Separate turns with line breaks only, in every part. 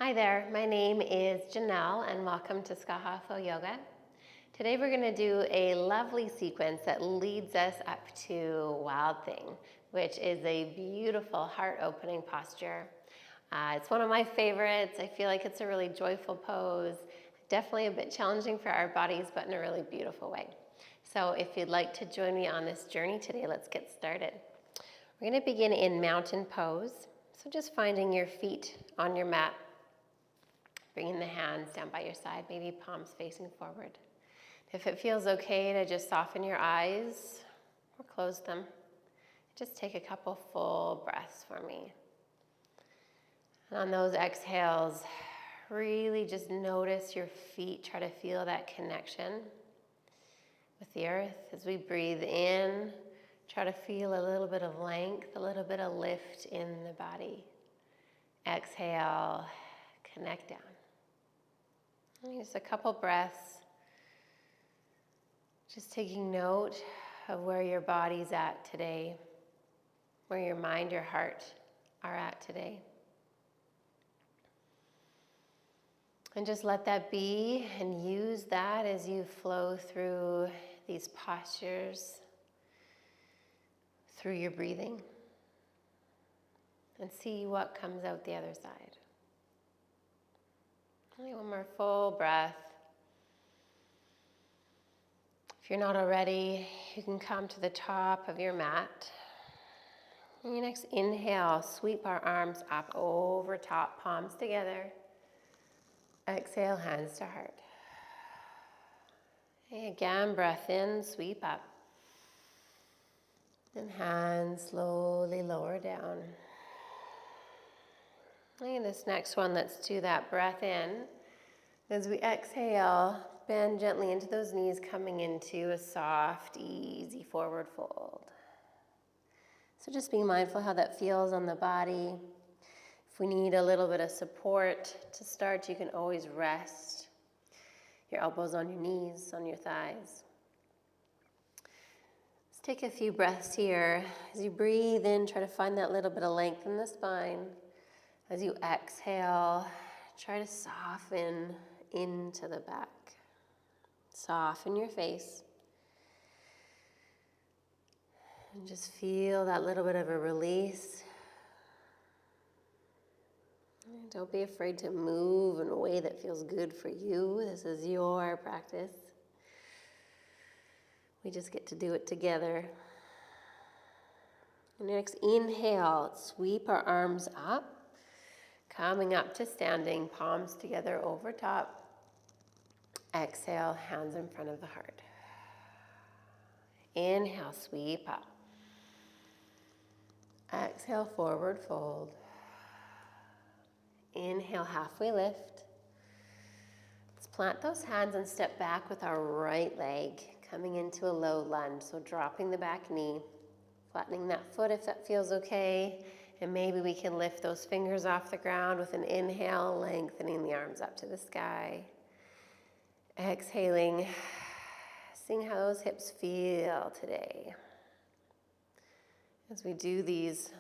Hi there, my name is Janelle and welcome to Skaha Yoga. Today we're going to do a lovely sequence that leads us up to Wild Thing, which is a beautiful heart-opening posture. It's one of my favorites. I feel like it's a really joyful pose, definitely a bit challenging for our bodies, but in a really beautiful way. So if you'd like to join me on this journey today, let's get started. We're going to begin in mountain pose. So just finding your feet on your mat. Bringing the hands down by your side, maybe palms facing forward. If it feels okay to just soften your eyes or close them, just take a couple full breaths for me. And on those exhales, really just notice your feet. Try to feel that connection with the earth. As we breathe in, try to feel a little bit of length, a little bit of lift in the body. Exhale, connect down. Just a couple breaths, just taking note of where your body's at today, where your mind, your heart are at today. And just let that be and use that as you flow through these postures, through your breathing, and see what comes out the other side. Only one more full breath. If you're not already, you can come to the top of your mat. And your next inhale, sweep our arms up over top, palms together. Exhale, hands to heart. And again, breath in, sweep up. And hands slowly lower down. And this next one, let's do that breath in. As we exhale, bend gently into those knees, coming into a soft, easy forward fold. So just be mindful how that feels on the body. If we need a little bit of support to start, you can always rest your elbows on your knees, on your thighs. Let's take a few breaths here. As you breathe in, try to find that little bit of length in the spine. As you exhale, try to soften into the back. Soften your face. And just feel that little bit of a release. And don't be afraid to move in a way that feels good for you. This is your practice. We just get to do it together. And next, inhale, sweep our arms up. Coming up to standing, palms together over top. Exhale, hands in front of the heart. Inhale, sweep up. Exhale, forward fold. Inhale, halfway lift. Let's plant those hands and step back with our right leg, coming into a low lunge. So dropping the back knee, flattening that foot if that feels okay. And maybe we can lift those fingers off the ground with an inhale, lengthening the arms up to the sky. Exhaling, seeing how those hips feel today. As we do these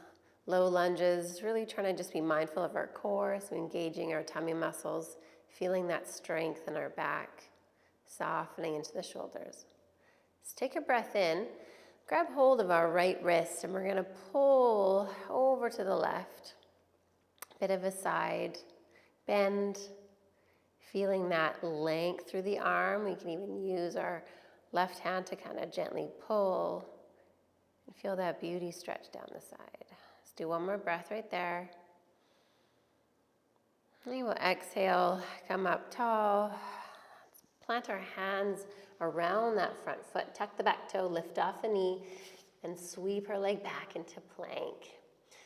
low lunges, really trying to just be mindful of our core, so engaging our tummy muscles, feeling that strength in our back, softening into the shoulders. Let's take a breath in. Grab hold of our right wrist and we're going to pull over to the left. Bit of a side bend, feeling that length through the arm. We can even use our left hand to kind of gently pull and feel that beauty stretch down the side. Let's do one more breath right there. And we'll exhale, come up tall. Let's plant our hands around that front foot, tuck the back toe, lift off the knee, and sweep our leg back into plank.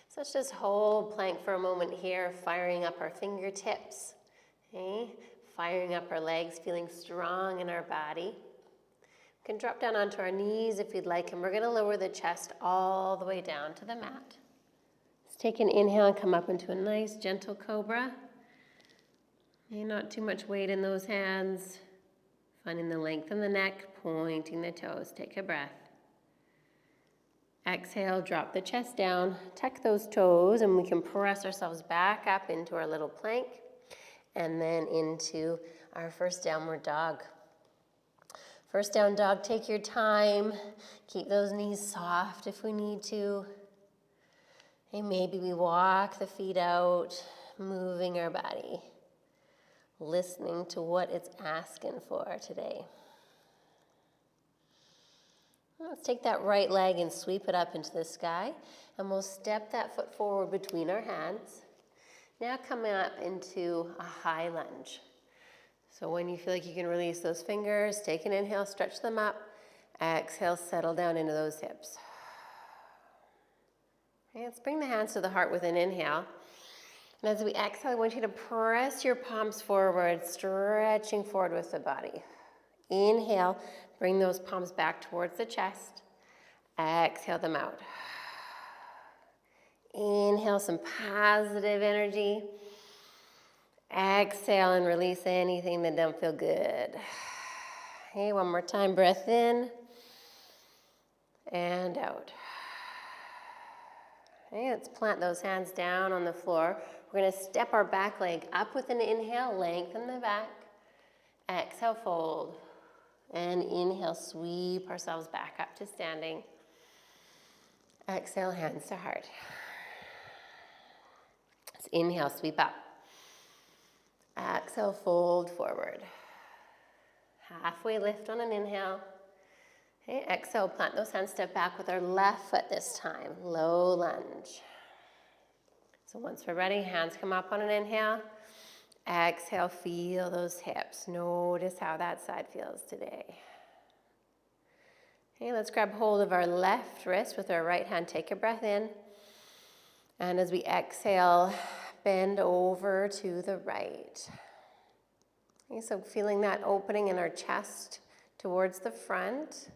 So let's just hold plank for a moment here, firing up our fingertips, okay? Firing up our legs, feeling strong in our body. We can drop down onto our knees if you'd like, and we're gonna lower the chest all the way down to the mat. Let's take an inhale and come up into a nice gentle cobra. Okay, not too much weight in those hands. Finding the length in the neck, pointing the toes. Take a breath. Exhale, drop the chest down, tuck those toes, and we can press ourselves back up into our little plank. and then into our first downward dog. First down dog, take your time. Keep those knees soft if we need to. And maybe we walk the feet out, moving our body, listening to what it's asking for today. Let's take that right leg and sweep it up into the sky, and we'll step that foot forward between our hands. Now coming up into a high lunge. So when you feel like you can release those fingers, take an inhale, stretch them up. Exhale, settle down into those hips. Okay, let's bring the hands to the heart with an inhale. And as we exhale, I want you to press your palms forward, stretching forward with the body. Inhale, bring those palms back towards the chest. Exhale them out. Inhale some positive energy. Exhale and release anything that don't feel good. Okay, one more time, breath in and out. Okay, let's plant those hands down on the floor. We're going to step our back leg up with an inhale, lengthen the back. Exhale, fold. And inhale, sweep ourselves back up to standing. Exhale, hands to heart. Let's inhale, sweep up. Exhale, fold forward. Halfway lift on an inhale. Okay, exhale, plant those hands, step back with our left foot this time. Low lunge. So once we're ready, hands come up on an inhale. Exhale, feel those hips. Notice how that side feels today. Okay, let's grab hold of our left wrist with our right hand. Take a breath in. And as we exhale, bend over to the right. Okay, so feeling that opening in our chest towards the front.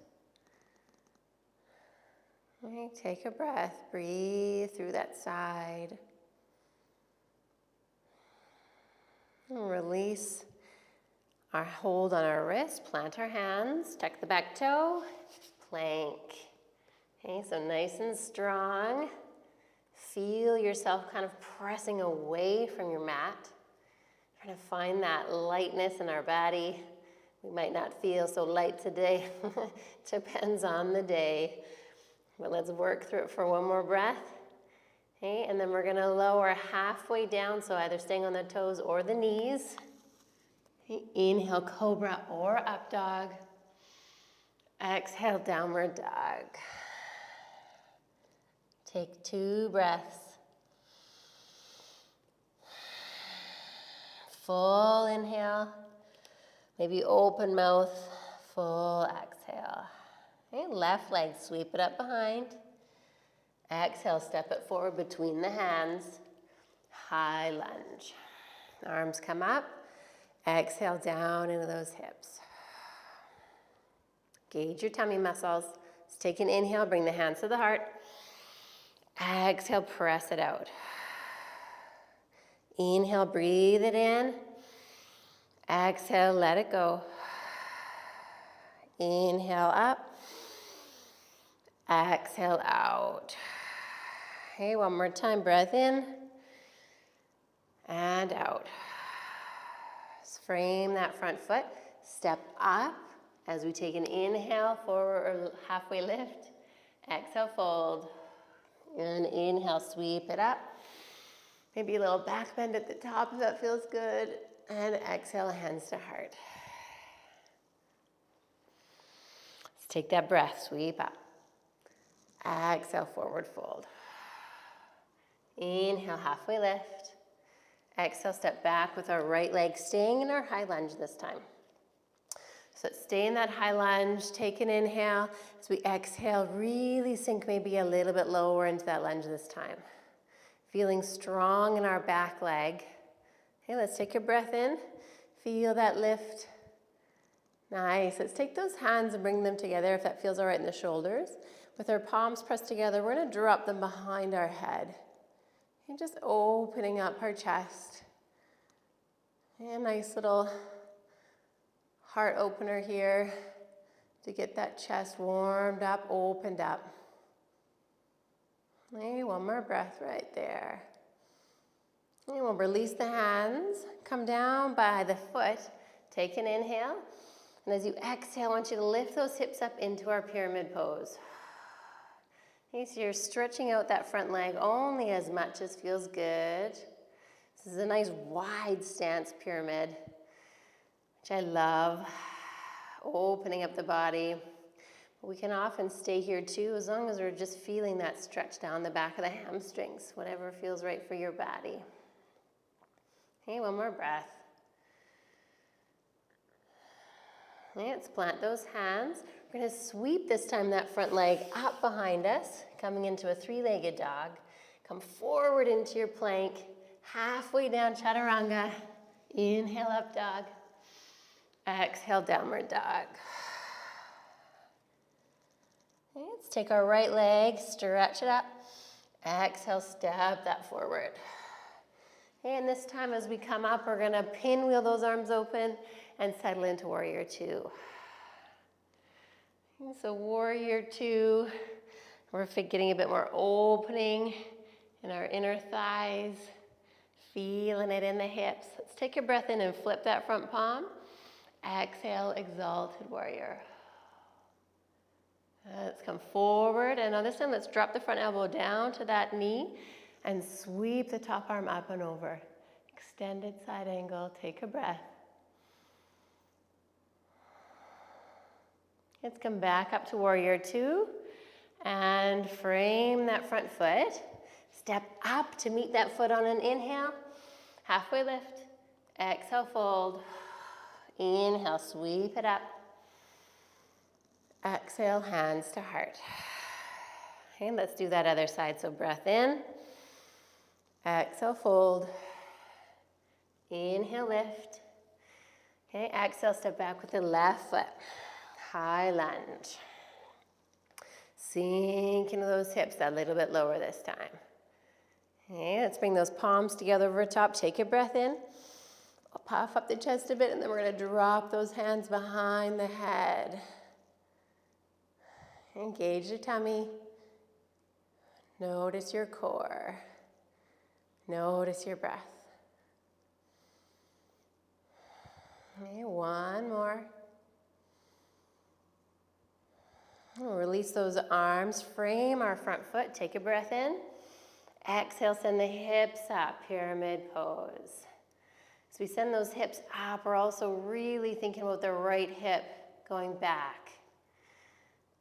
Okay, take a breath. Breathe through that side. And release our hold on our wrist. Plant our hands. Tuck the back toe. Plank. Okay, so nice and strong. Feel yourself kind of pressing away from your mat. Trying to find that lightness in our body. We might not feel so light today. Depends on the day. But let's work through it for one more breath. Okay, and then we're going to lower halfway down, so either staying on the toes or the knees. Okay, inhale, cobra or up dog. Exhale, downward dog. Take 2 breaths. Full inhale. Maybe open mouth. Full exhale. Okay, left leg, sweep it up behind. Exhale, step it forward between the hands. High lunge. Arms come up. Exhale down into those hips. Gauge your tummy muscles. Let's take an inhale, bring the hands to the heart. Exhale, press it out. Inhale, breathe it in. Exhale, let it go. Inhale up. Exhale out. Okay, one more time, breath in and out. Just frame that front foot. Step up as we take an inhale, forward or halfway lift. Exhale, fold. And inhale, sweep it up. Maybe a little back bend at the top if that feels good. And exhale, hands to heart. Let's take that breath, sweep up. Exhale, forward fold. Inhale, halfway lift. Exhale, step back with our right leg, staying in our high lunge this time. So stay in that high lunge, take an inhale. As we exhale, really sink maybe a little bit lower into that lunge this time. Feeling strong in our back leg. Okay, let's take a breath in. Feel that lift. Nice. Let's take those hands and bring them together if that feels all right in the shoulders. With our palms pressed together, we're going to drop them behind our head. And just opening up our chest. And a nice little heart opener here to get that chest warmed up, opened up. Maybe one more breath right there. And we'll release the hands, come down by the foot, take an inhale. And as you exhale, I want you to lift those hips up into our pyramid pose. Okay, so you're stretching out that front leg only as much as feels good. This is a nice wide stance pyramid, which I love. Opening up the body. We can often stay here too, as long as we're just feeling that stretch down the back of the hamstrings, whatever feels right for your body. Okay, one more breath. Okay, let's plant those hands. We're going to sweep this time that front leg up behind us, coming into a three-legged dog. Come forward into your plank, halfway down chaturanga. Inhale, up dog. Exhale, downward dog. Okay, let's take our right leg, stretch it up. Exhale, step that forward. Okay, and this time as we come up, we're going to pinwheel those arms open and settle into warrior two. Okay, so warrior two, we're getting a bit more opening in our inner thighs, feeling it in the hips. Let's take a breath in and flip that front palm. Exhale, exalted warrior. Let's come forward, and on this time, let's drop the front elbow down to that knee and sweep the top arm up and over. Extended side angle, take a breath. Let's come back up to warrior two and frame that front foot. Step up to meet that foot on an inhale. Halfway lift. Exhale, fold. Inhale, sweep it up. Exhale, hands to heart. Okay, let's do that other side. So breath in. Exhale, fold. Inhale, lift. Okay, exhale, step back with the left foot. High lunge. Sink into those hips a little bit lower this time. Okay, let's bring those palms together over top. Take a breath in. Puff up the chest a bit, and then we're going to drop those hands behind the head. Engage the tummy. Notice your core. Notice your breath. Okay, one more. We'll release those arms, frame our front foot, take a breath in. Exhale, send the hips up, pyramid pose. As we send those hips up, we're also really thinking about the right hip going back.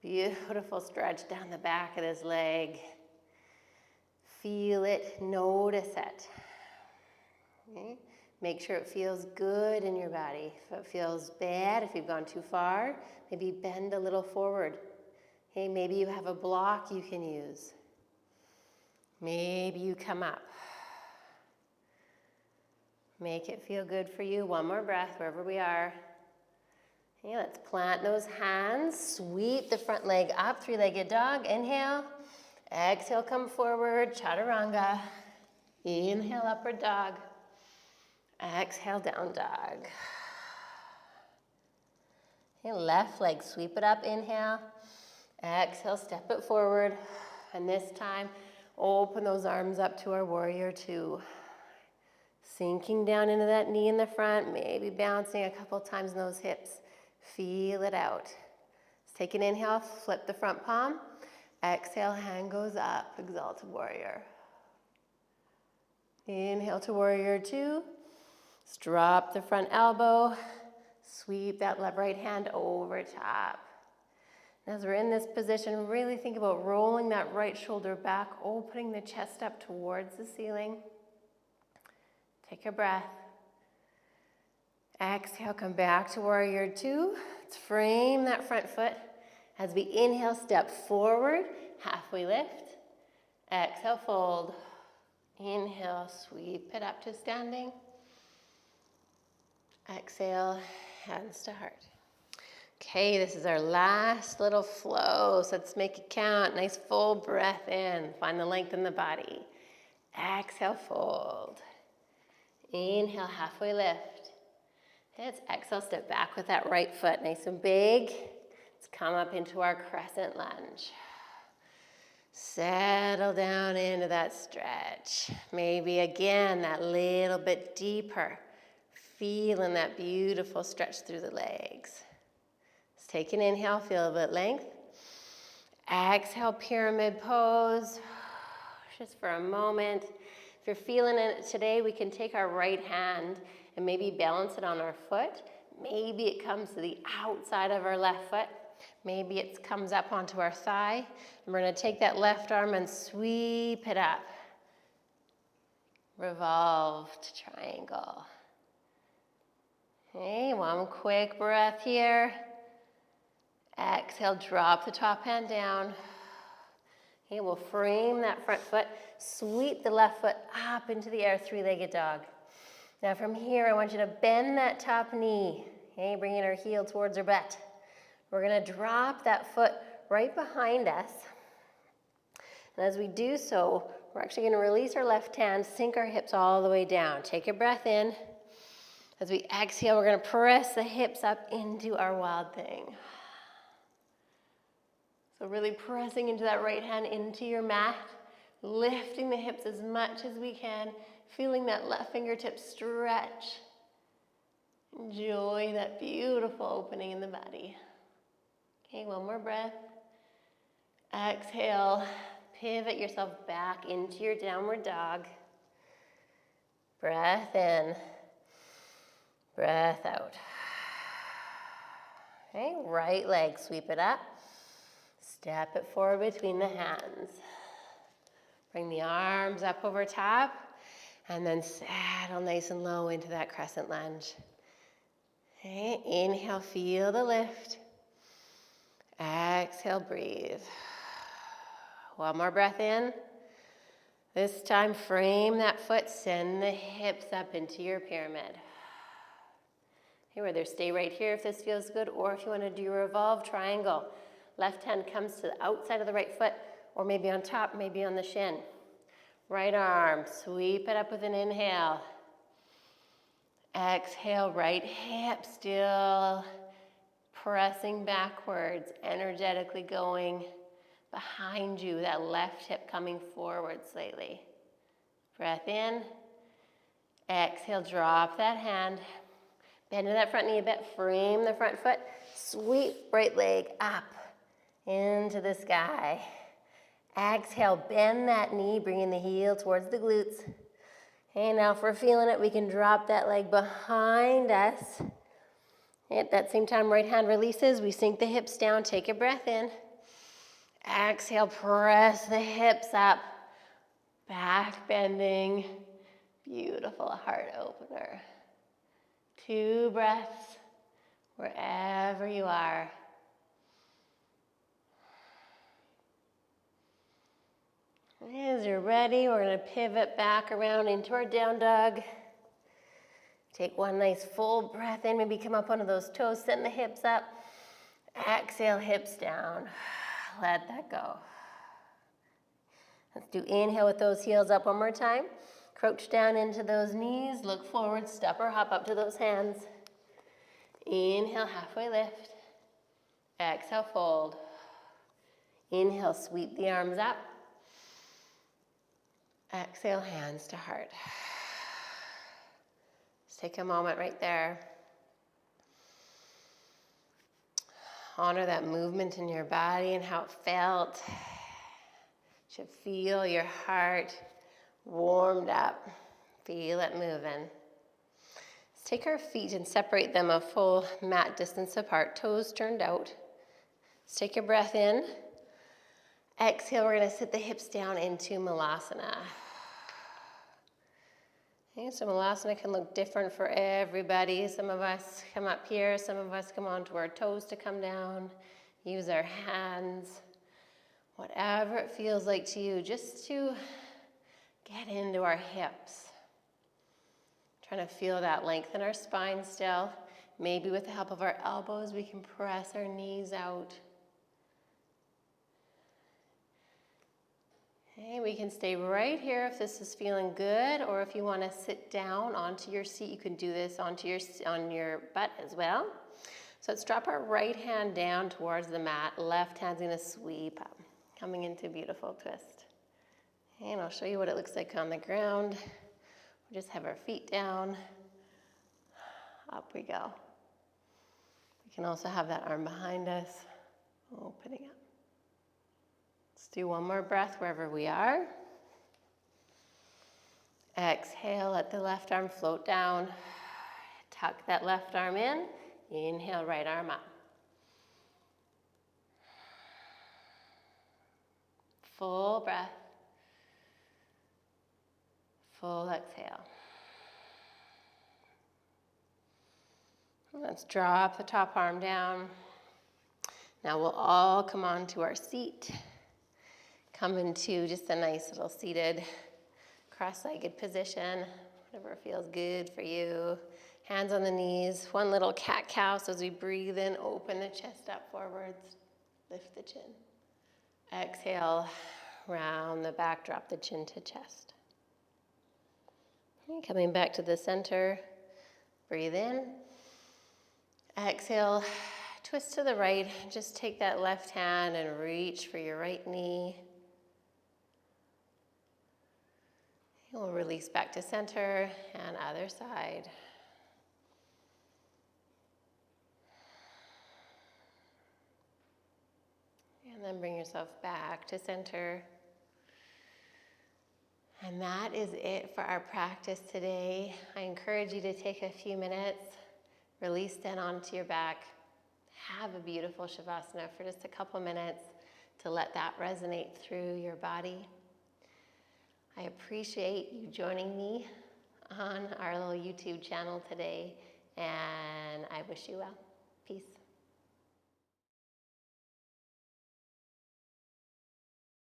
Beautiful stretch down the back of this leg. Feel it, notice it. Okay? Make sure it feels good in your body. If it feels bad, if you've gone too far, maybe bend a little forward. Okay, maybe you have a block you can use. Maybe you come up. Make it feel good for you. One more breath wherever we are. Okay, let's plant those hands. Sweep the front leg up, three-legged dog. Inhale. Exhale, come forward, chaturanga. Inhale, upward dog. Exhale, down dog. Okay, left leg, sweep it up, inhale. Exhale, step it forward. And this time, open those arms up to our warrior two. Sinking down into that knee in the front, maybe bouncing a couple times in those hips. Feel it out. Let's take an inhale, flip the front palm. Exhale, hand goes up, exalted warrior. Inhale to warrior two. Let's drop the front elbow. Sweep that left right hand over top. And as we're in this position, really think about rolling that right shoulder back, opening the chest up towards the ceiling. Take a breath. Exhale, come back to warrior two. Let's frame that front foot. As we inhale, step forward, halfway lift. Exhale, fold. Inhale, sweep it up to standing. Exhale, hands to heart. Okay, this is our last little flow, so let's make it count. Nice full breath in. Find the length in the body. Exhale, fold. Inhale, halfway lift. Let's exhale, step back with that right foot, nice and big. Let's come up into our crescent lunge. Settle down into that stretch. Maybe again, that little bit deeper. Feeling that beautiful stretch through the legs. Let's take an inhale, feel a bit length. Exhale, pyramid pose. Just for a moment. If you're feeling it today, we can take our right hand and maybe balance it on our foot. Maybe it comes to the outside of our left foot. Maybe it comes up onto our thigh. And we're going to take that left arm and sweep it up. Revolved triangle. Okay, one quick breath here. Exhale, drop the top hand down. Okay, we'll frame that front foot. Sweep the left foot up into the air, three-legged dog. Now from here, I want you to bend that top knee. Okay, bringing our heel towards our butt. We're going to drop that foot right behind us. And as we do so, we're actually going to release our left hand, sink our hips all the way down. Take a breath in. As we exhale, we're going to press the hips up into our wild thing. So really pressing into that right hand into your mat, lifting the hips as much as we can, feeling that left fingertip stretch. Enjoy that beautiful opening in the body. Okay, one more breath. Exhale, pivot yourself back into your downward dog. Breath in, breath out. Okay, right leg, sweep it up. Step it forward between the hands. Bring the arms up over top, and then settle nice and low into that crescent lunge. Okay, inhale, feel the lift. Exhale, breathe. One more breath in. This time, frame that foot, send the hips up into your pyramid. Okay, whether stay right here if this feels good, or if you want to do your revolved triangle. Left hand comes to the outside of the right foot, or maybe on top, maybe on the shin. Right arm, sweep it up with an inhale. Exhale, right hip still pressing backwards, energetically going behind you, that left hip coming forward slightly. Breath in. Exhale, drop that hand. Bend to that front knee a bit, frame the front foot, sweep right leg up into the sky. Exhale, bend that knee, bringing the heel towards the glutes. Okay, now if we're feeling it, we can drop that leg behind us. At that same time, right hand releases, we sink the hips down, take a breath in. Exhale, press the hips up, back bending, beautiful heart opener. 2 breaths, wherever you are. As you're ready, we're going to pivot back around into our down dog. Take one nice full breath in, maybe come up onto those toes, send the hips up. Exhale, hips down. Let that go. Let's do inhale with those heels up one more time. Crouch down into those knees, look forward, step or hop up to those hands. Inhale, halfway lift. Exhale, fold. Inhale, sweep the arms up. Exhale, hands to heart. Just take a moment right there. Honor that movement in your body and how it felt. You should feel your heart warmed up. Feel it moving. Let's take our feet and separate them a full mat distance apart, toes turned out. Let's take a breath in. Exhale, we're going to sit the hips down into Malasana. Okay, so Malasana can look different for everybody. Some of us come up here, some of us come onto our toes to come down, use our hands, whatever it feels like to you, just to get into our hips. Trying to feel that length in our spine still. Maybe with the help of our elbows, we can press our knees out. Okay, we can stay right here if this is feeling good, or if you want to sit down onto your seat, you can do this on your butt as well. So let's drop our right hand down towards the mat. Left hand's going to sweep up. Coming into beautiful twist. And I'll show you what it looks like on the ground. We just have our feet down. Up we go. We can also have that arm behind us, opening up. Let's do one more breath wherever we are. Exhale, let the left arm float down. Tuck that left arm in. Inhale, right arm up. Full breath. Full exhale. Let's drop the top arm down. Now we'll all come onto our seat. Come into just a nice little seated, cross-legged position, whatever feels good for you. Hands on the knees, one little cat-cow, so as we breathe in, open the chest up forwards, lift the chin. Exhale, round the back, drop the chin to chest. Okay, coming back to the center, breathe in. Exhale, twist to the right, just take that left hand and reach for your right knee. We'll release back to center and other side. And then bring yourself back to center. And that is it for our practice today. I encourage you to take a few minutes, release down onto your back, have a beautiful Shavasana for just a couple minutes to let that resonate through your body. I appreciate you joining me on our little YouTube channel today, and I wish you well. Peace.